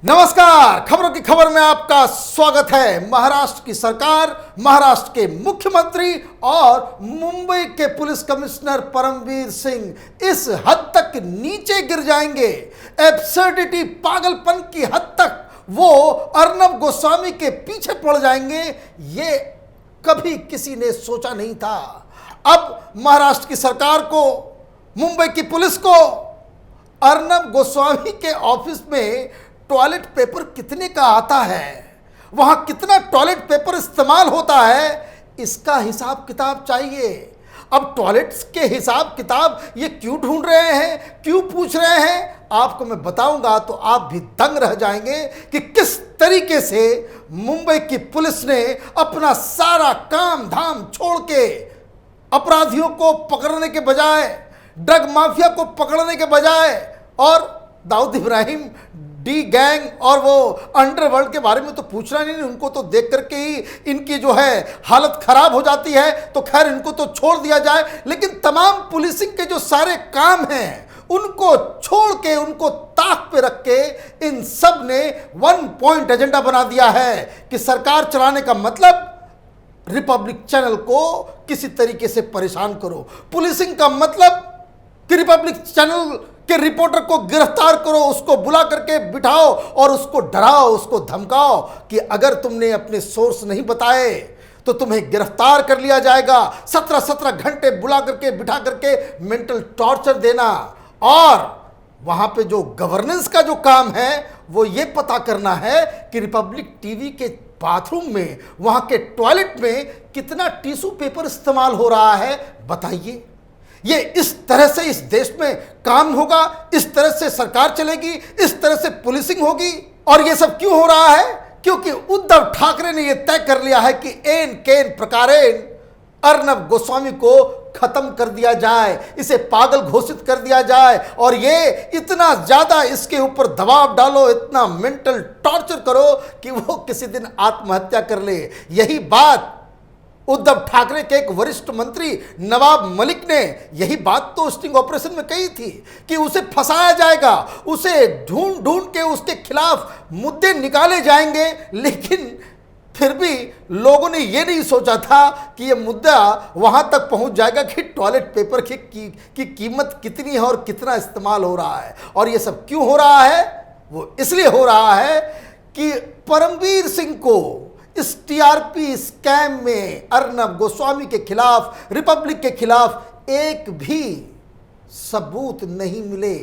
नमस्कार, खबरों की खबर में आपका स्वागत है। महाराष्ट्र की सरकार, महाराष्ट्र के मुख्यमंत्री और मुंबई के पुलिस कमिश्नर परमवीर सिंह इस हद तक नीचे गिर जाएंगे, एब्सर्डिटी, पागलपन की हद तक वो अर्नब गोस्वामी के पीछे पड़ जाएंगे, ये कभी किसी ने सोचा नहीं था। अब महाराष्ट्र की सरकार को, मुंबई की पुलिस को अर्नब गोस्वामी के ऑफिस में टॉयलेट पेपर कितने का आता है, वहां कितना टॉयलेट पेपर इस्तेमाल होता है, इसका हिसाब किताब चाहिए। अब टॉयलेट्स के हिसाब किताब ये क्यों ढूंढ रहे हैं, क्यों पूछ रहे हैं, आपको मैं बताऊंगा तो आप भी दंग रह जाएंगे कि किस तरीके से मुंबई की पुलिस ने अपना सारा काम धाम छोड़ के अपराधियों को पकड़ने के बजाय, ड्रग माफिया को पकड़ने के बजाय, और दाऊद इब्राहिम, डी गैंग और वो अंडरवर्ल्ड के बारे में तो पूछना नहीं, उनको तो देख करके ही इनकी जो है हालत खराब हो जाती है, तो खैर इनको तो छोड़ दिया जाए। लेकिन तमाम पुलिसिंग के जो सारे काम हैं उनको छोड़ के, उनको ताक पे रख के इन सब ने वन पॉइंट एजेंडा बना दिया है कि सरकार चलाने का मतलब रिपब्लिक चैनल को किसी तरीके से परेशान करो, पुलिसिंग का मतलब कि रिपब्लिक चैनल के रिपोर्टर को गिरफ्तार करो, उसको बुला करके बिठाओ और उसको डराओ, उसको धमकाओ कि अगर तुमने अपने सोर्स नहीं बताए तो तुम्हें गिरफ्तार कर लिया जाएगा। 17-17 घंटे बुला करके बिठा करके मेंटल टॉर्चर देना, और वहां पे जो गवर्नेंस का जो काम है वो ये पता करना है कि रिपब्लिक टीवी के बाथरूम में, वहां के टॉयलेट में कितना टिश्यू पेपर इस्तेमाल हो रहा है, बताइए। ये इस तरह से इस देश में काम होगा, इस तरह से सरकार चलेगी, इस तरह से पुलिसिंग होगी। और ये सब क्यों हो रहा है? क्योंकि उद्धव ठाकरे ने यह तय कर लिया है कि एन केन प्रकारेण अर्नब गोस्वामी को खत्म कर दिया जाए, इसे पागल घोषित कर दिया जाए, और ये इतना ज्यादा इसके ऊपर दबाव डालो, इतना मेंटल टॉर्चर करो कि वो किसी दिन आत्महत्या कर ले। यही बात उद्धव ठाकरे के एक वरिष्ठ मंत्री नवाब मलिक ने, यही बात तो स्टिंग ऑपरेशन में कही थी कि उसे फंसाया जाएगा, उसे ढूंढ ढूंढ के उसके खिलाफ मुद्दे निकाले जाएंगे। लेकिन फिर भी लोगों ने यह नहीं सोचा था कि यह मुद्दा वहां तक पहुंच जाएगा कि टॉयलेट पेपर की कीमत कितनी है और कितना इस्तेमाल हो रहा है। और यह सब क्यों हो रहा है? वो इसलिए हो रहा है कि परमवीर सिंह को इस टीआरपी स्कैम में अर्नब गोस्वामी के खिलाफ, रिपब्लिक के खिलाफ एक भी सबूत नहीं मिले,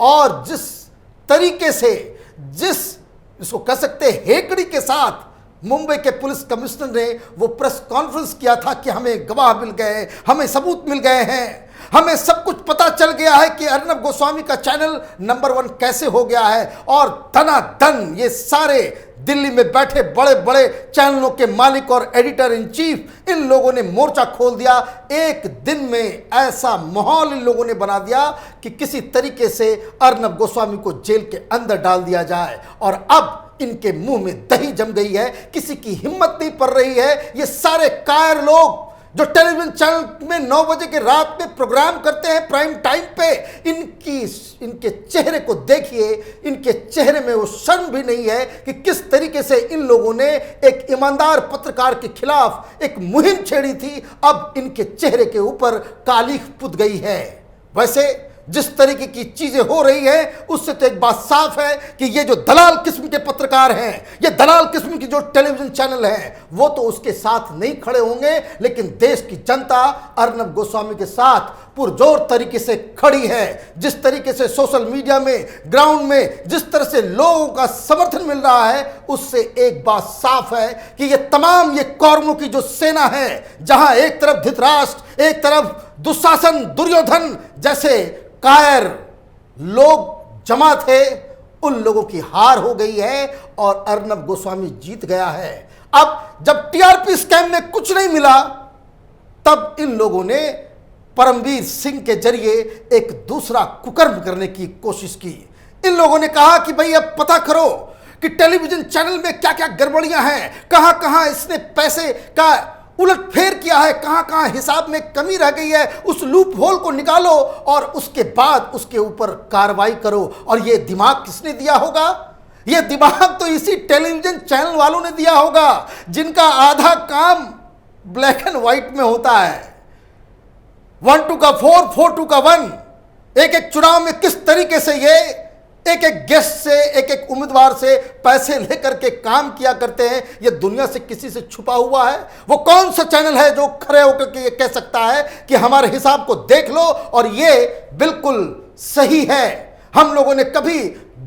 और जिस तरीके से, इसको कह सकते हैं हेकड़ी के साथ मुंबई के पुलिस कमिश्नर ने वो प्रेस कॉन्फ्रेंस किया था कि हमें गवाह मिल गए, हमें सबूत मिल गए हैं, हमें सब कुछ पता चल गया है कि अर्नब गोस्वामी का चैनल नंबर 1 कैसे हो गया है, और धनाधन ये सारे दिल्ली में बैठे बड़े बड़े चैनलों के मालिक और एडिटर इन चीफ, इन लोगों ने मोर्चा खोल दिया। एक दिन में ऐसा माहौल इन लोगों ने बना दिया कि किसी तरीके से अर्नब गोस्वामी को जेल के अंदर डाल दिया जाए। और अब इनके मुंह में दही जम गई है, किसी की हिम्मत नहीं पड़ रही है। ये सारे कायर लोग जो टेलीविजन चैनल में 9 बजे के रात में प्रोग्राम करते हैं प्राइम टाइम पे, इनके चेहरे को देखिए, इनके चेहरे में वो शर्म भी नहीं है कि किस तरीके से इन लोगों ने एक ईमानदार पत्रकार के खिलाफ एक मुहिम छेड़ी थी। अब इनके चेहरे के ऊपर कालीख पुत गई है। वैसे जिस तरीके की चीजें हो रही है उससे तो एक बात साफ है कि ये जो दलाल किस्म के पत्रकार हैं, ये दलाल किस्म की जो टेलीविजन चैनल हैं, वो तो उसके साथ नहीं खड़े होंगे, लेकिन देश की जनता अर्नब गोस्वामी के साथ पुरजोर तरीके से खड़ी है। जिस तरीके से सोशल मीडिया में, ग्राउंड में जिस तरह से लोगों का समर्थन मिल रहा है, उससे एक बात साफ है कि ये तमाम ये कौरवों की जो सेना है, जहां एक तरफ धृतराष्ट्र, एक तरफ दुशासन, दुर्योधन जैसे कायर लोग जमा थे, उन लोगों की हार हो गई है और अर्नब गोस्वामी जीत गया है। अब जब टीआरपी स्कैम में कुछ नहीं मिला, तब इन लोगों ने परमवीर सिंह के जरिए एक दूसरा कुकर्म करने की कोशिश की। इन लोगों ने कहा कि भाई अब पता करो कि टेलीविजन चैनल में क्या क्या गड़बड़ियां हैं, कहां कहां इसने पैसे का उलटफेर किया है, कहां कहां हिसाब में कमी रह गई है, उस लूप होल को निकालो और उसके बाद उसके ऊपर कार्रवाई करो। और ये दिमाग किसने दिया होगा? ये दिमाग तो इसी टेलीविजन चैनल वालों ने दिया होगा, जिनका आधा काम ब्लैक एंड व्हाइट में होता है। 1-2 का 4, 4-2 का 1। एक एक चुनाव में किस तरीके से ये एक एक गेस्ट से, एक एक उम्मीदवार से पैसे लेकर के काम किया करते हैं, ये दुनिया से किसी से छुपा हुआ है? वो कौन सा चैनल है जो खड़े होकर के ये कह सकता है कि हमारे हिसाब को देख लो और ये बिल्कुल सही है? हम लोगों ने कभी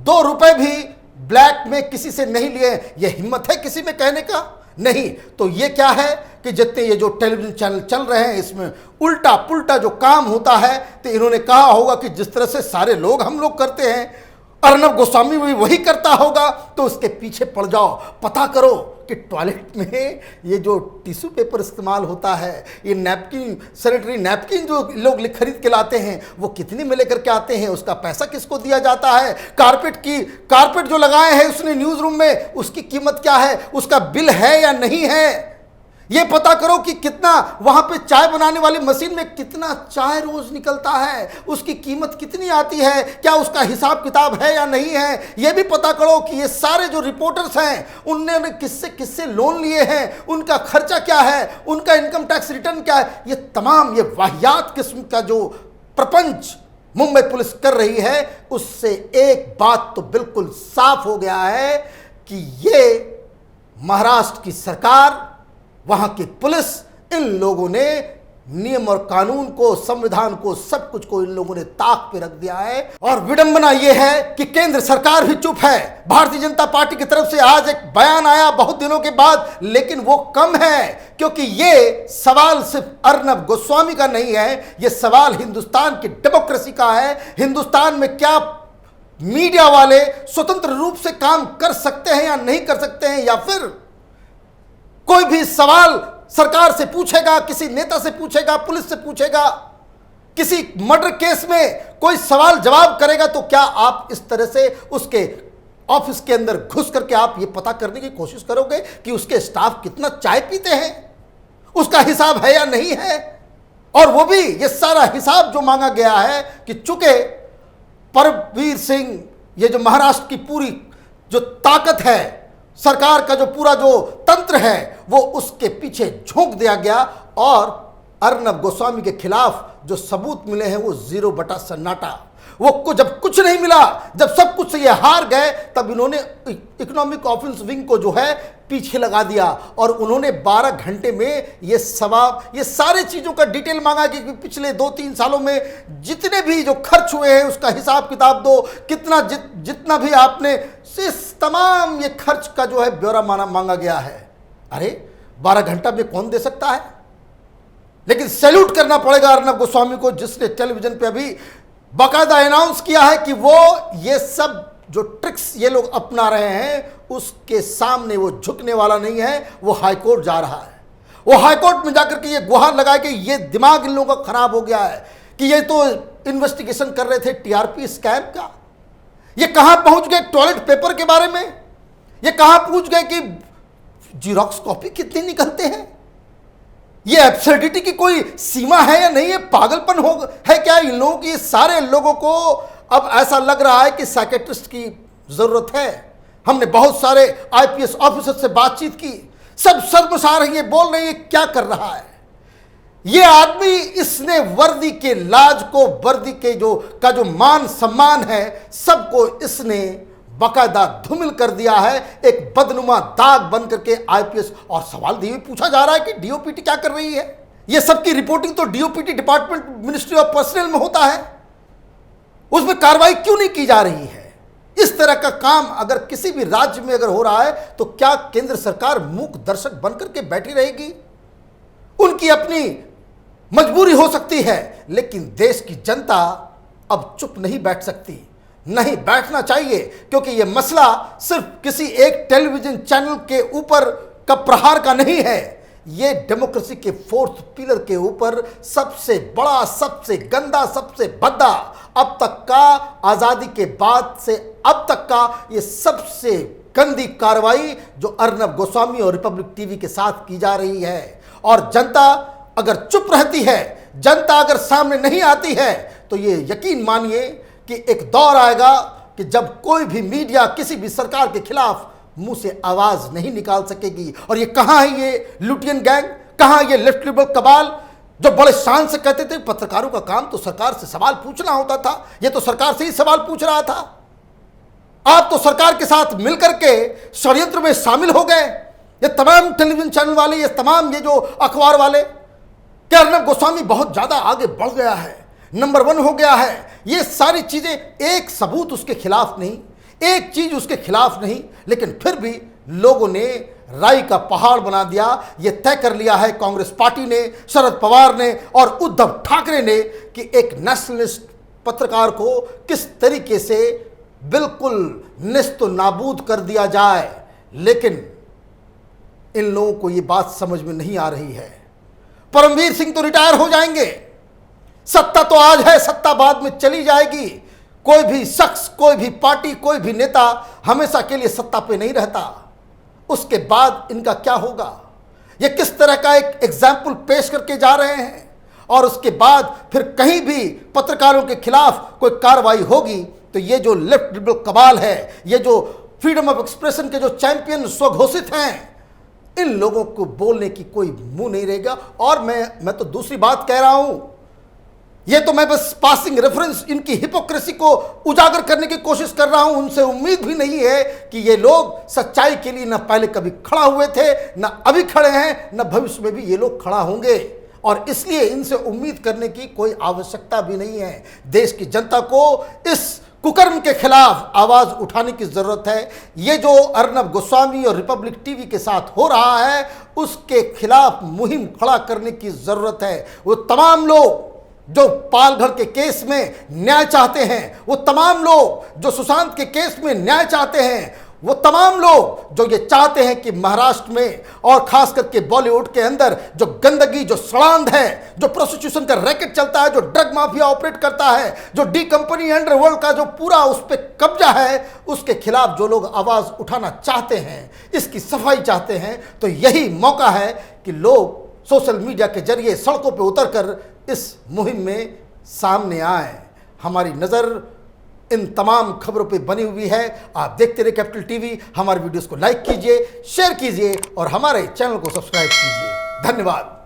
2 रुपए भी ब्लैक में किसी से नहीं लिए। ये हिम्मत है किसी में कहने का? नहीं। तो ये क्या है कि जितने ये जो टेलीविजन चैनल चल रहे हैं, इसमें उल्टा पुल्टा जो काम होता है, तो इन्होंने कहा होगा कि जिस तरह से सारे लोग हम लोग करते हैं, अर्नब गोस्वामी भी वही करता होगा, तो उसके पीछे पड़ जाओ, पता करो कि टॉयलेट में ये जो टिश्यू पेपर इस्तेमाल होता है, ये नैपकिन, सैनिटरी नैपकिन जो लोग खरीद के लाते हैं, वो कितने में लेकर के आते हैं, उसका पैसा किसको दिया जाता है? कारपेट जो लगाए हैं उसने न्यूज़ रूम में, उसकी कीमत क्या है? उसका बिल है या नहीं है? ये पता करो कि कितना वहां पे चाय बनाने वाली मशीन में कितना चाय रोज निकलता है, उसकी कीमत कितनी आती है, क्या उसका हिसाब किताब है या नहीं है? ये भी पता करो कि ये सारे जो रिपोर्टर्स हैं, उन्होंने किससे किससे लोन लिए हैं, उनका खर्चा क्या है, उनका इनकम टैक्स रिटर्न क्या है। ये तमाम ये वाहियात किस्म का जो प्रपंच मुंबई पुलिस कर रही है, उससे एक बात तो बिल्कुल साफ हो गया है कि ये महाराष्ट्र की सरकार, वहां की पुलिस, इन लोगों ने नियम और कानून को, संविधान को, सब कुछ को इन लोगों ने ताक पे रख दिया है। और विडंबना यह है कि केंद्र सरकार भी चुप है। भारतीय जनता पार्टी की तरफ से आज एक बयान आया बहुत दिनों के बाद, लेकिन वो कम है, क्योंकि ये सवाल सिर्फ अर्नब गोस्वामी का नहीं है, ये सवाल हिंदुस्तान की डेमोक्रेसी का है। हिंदुस्तान में क्या मीडिया वाले स्वतंत्र रूप से काम कर सकते हैं या नहीं कर सकते हैं, या फिर कोई भी सवाल सरकार से पूछेगा, किसी नेता से पूछेगा, पुलिस से पूछेगा, किसी मर्डर केस में कोई सवाल जवाब करेगा, तो क्या आप इस तरह से उसके ऑफिस के अंदर घुस करके आप ये पता करने की कोशिश करोगे कि उसके स्टाफ कितना चाय पीते हैं, उसका हिसाब है या नहीं है? और वो भी ये सारा हिसाब जो मांगा गया है कि चूंकि परमवीर सिंह, ये जो महाराष्ट्र की पूरी जो ताकत है, सरकार का जो पूरा जो तंत्र है, वो उसके पीछे झोंक दिया गया, और अर्नब गोस्वामी के खिलाफ जो सबूत मिले हैं वो 0 बटा सन्नाटा। वो जब कुछ नहीं मिला, जब सब कुछ से ये हार गए, तब इन्होंने इकोनॉमिक ऑफेंस विंग को जो है पीछे लगा दिया, और उन्होंने 12 घंटे में ये सारे चीज़ों का डिटेल मांगा कि पिछले 2-3 सालों में जितने भी जो खर्च हुए हैं उसका हिसाब किताब दो, कितना जितना भी आपने, इस तमाम ये खर्च का जो है ब्यौरा मांगा गया है। अरे 12 घंटा में कौन दे सकता है? लेकिन सैल्यूट करना पड़ेगा अर्नब गोस्वामी को, जिसने टेलीविजन पे अभी बाकायदा अनाउंस किया है कि वो ये सब जो ट्रिक्स ये लोग अपना रहे हैं, उसके सामने वो झुकने वाला नहीं है। वो हाईकोर्ट जा रहा है, वो हाईकोर्ट में जाकर के ये गुहार लगाए कि ये दिमाग इन लोगों का खराब हो गया है कि ये तो इन्वेस्टिगेशन कर रहे थे टीआरपी स्कैम का, ये कहां पहुंच गए टॉयलेट पेपर के बारे में, ये कहां पहुंच गए कि जीरोक्स कॉपी कितने निकलते हैं। ये एब्सर्डिटी की कोई सीमा है या नहीं है? पागलपन हो है क्या इन लोगों की? सारे लोगों को अब ऐसा लग रहा है कि साइकेट्रिस्ट की जरूरत है। हमने बहुत सारे आईपीएस ऑफिसर से बातचीत की, सब शर्मसार हैं, ये बोल रहे हैं क्या कर रहा है ये आदमी। इसने वर्दी के लाज को, वर्दी के जो मान सम्मान है, सबको इसने बाकायदा धूमिल कर दिया है, एक बदनुमा दाग बन करके आईपीएस। और सवाल ये पूछा जा रहा है कि डीओपीटी क्या कर रही है? ये सबकी रिपोर्टिंग तो DOPT department, ministry of personal में होता है, उसमें कार्रवाई क्यों नहीं की जा रही है? इस तरह का काम अगर किसी भी राज्य में अगर हो रहा है, तो क्या केंद्र सरकार मूक दर्शक बनकर के बैठी रहेगी? उनकी अपनी मजबूरी हो सकती है, लेकिन देश की जनता अब चुप नहीं बैठ सकती, नहीं बैठना चाहिए, क्योंकि यह मसला सिर्फ किसी एक टेलीविजन चैनल के ऊपर का प्रहार का नहीं है, ये डेमोक्रेसी के 4th पिलर के ऊपर सबसे बड़ा, सबसे गंदा, सबसे भद्दा, अब तक का, आज़ादी के बाद से अब तक का ये सबसे गंदी कार्रवाई जो अर्नब गोस्वामी और रिपब्लिक टीवी के साथ की जा रही है। और जनता अगर चुप रहती है, जनता अगर सामने नहीं आती है, तो ये यकीन मानिए कि एक दौर आएगा कि जब कोई भी मीडिया किसी भी सरकार के खिलाफ मुंह से आवाज नहीं निकाल सकेगी। और ये कहां है ये लुटियन गैंग, कहां ये लेफ्ट लिबरल कबाल जो बड़े शान से कहते थे पत्रकारों का काम तो सरकार से सवाल पूछना होता था, ये तो सरकार से ही सवाल पूछ रहा था। आप तो सरकार के साथ मिलकर के षड्यंत्र में शामिल हो गए। ये तमाम टेलीविजन चैनल वाले, ये तमाम ये जो अखबार वाले, कि अर्नब गोस्वामी बहुत ज्यादा आगे बढ़ गया है, नंबर 1 हो गया है, ये सारी चीजें, एक सबूत उसके खिलाफ नहीं, एक चीज उसके खिलाफ नहीं, लेकिन फिर भी लोगों ने राई का पहाड़ बना दिया। ये तय कर लिया है कांग्रेस पार्टी ने, शरद पवार ने और उद्धव ठाकरे ने कि एक नेशनलिस्ट पत्रकार को किस तरीके से बिल्कुल निस्तो नाबूद कर दिया जाए। लेकिन इन लोगों को ये बात समझ में नहीं आ रही है। परमवीर सिंह तो रिटायर हो जाएंगे, सत्ता तो आज है, सत्ता बाद में चली जाएगी। कोई भी शख्स, कोई भी पार्टी, कोई भी नेता हमेशा के लिए सत्ता पे नहीं रहता। उसके बाद इनका क्या होगा? ये किस तरह का एक एग्जाम्पल पेश करके जा रहे हैं। और उसके बाद फिर कहीं भी पत्रकारों के खिलाफ कोई कार्रवाई होगी तो ये जो लेफ्ट लिबरल कबाल है, ये जो फ्रीडम ऑफ एक्सप्रेशन के जो चैंपियन स्वघोषित हैं, इन लोगों को बोलने की कोई मुंह नहीं रहेगा। और मैं तो दूसरी बात कह रहा हूं, ये तो मैं बस पासिंग रेफरेंस इनकी हिपोक्रेसी को उजागर करने की कोशिश कर रहा हूं। उनसे उम्मीद भी नहीं है कि ये लोग सच्चाई के लिए न पहले कभी खड़ा हुए थे, न अभी खड़े हैं, न भविष्य में भी ये लोग खड़ा होंगे। और इसलिए इनसे उम्मीद करने की कोई आवश्यकता भी नहीं है। देश की जनता को इस कुकर्म के खिलाफ आवाज उठाने की जरूरत है। ये जो अर्नब गोस्वामी और रिपब्लिक टीवी के साथ हो रहा है, उसके खिलाफ मुहिम खड़ा करने की जरूरत है। वो तमाम लोग जो पालघर के केस में न्याय चाहते हैं, वो तमाम लोग जो सुशांत के केस में न्याय चाहते हैं, वो तमाम लोग जो ये चाहते हैं कि महाराष्ट्र में और खास करके बॉलीवुड के अंदर जो गंदगी, जो सड़ांध है, जो प्रोस्टिट्यूशन का रैकेट चलता है, जो ड्रग माफिया ऑपरेट करता है, जो डी कंपनी अंडरवर्ल्ड का जो पूरा उस पर कब्जा है, उसके खिलाफ जो लोग आवाज उठाना चाहते हैं, इसकी सफाई चाहते हैं, तो यही मौका है कि लोग सोशल मीडिया के जरिए सड़कों पर उतरकर इस मुहिम में सामने आए। हमारी नजर इन तमाम खबरों पे बनी हुई है। आप देखते रहिए कैपिटल टीवी। हमारे वीडियोस को लाइक कीजिए, शेयर कीजिए और हमारे चैनल को सब्सक्राइब कीजिए। धन्यवाद।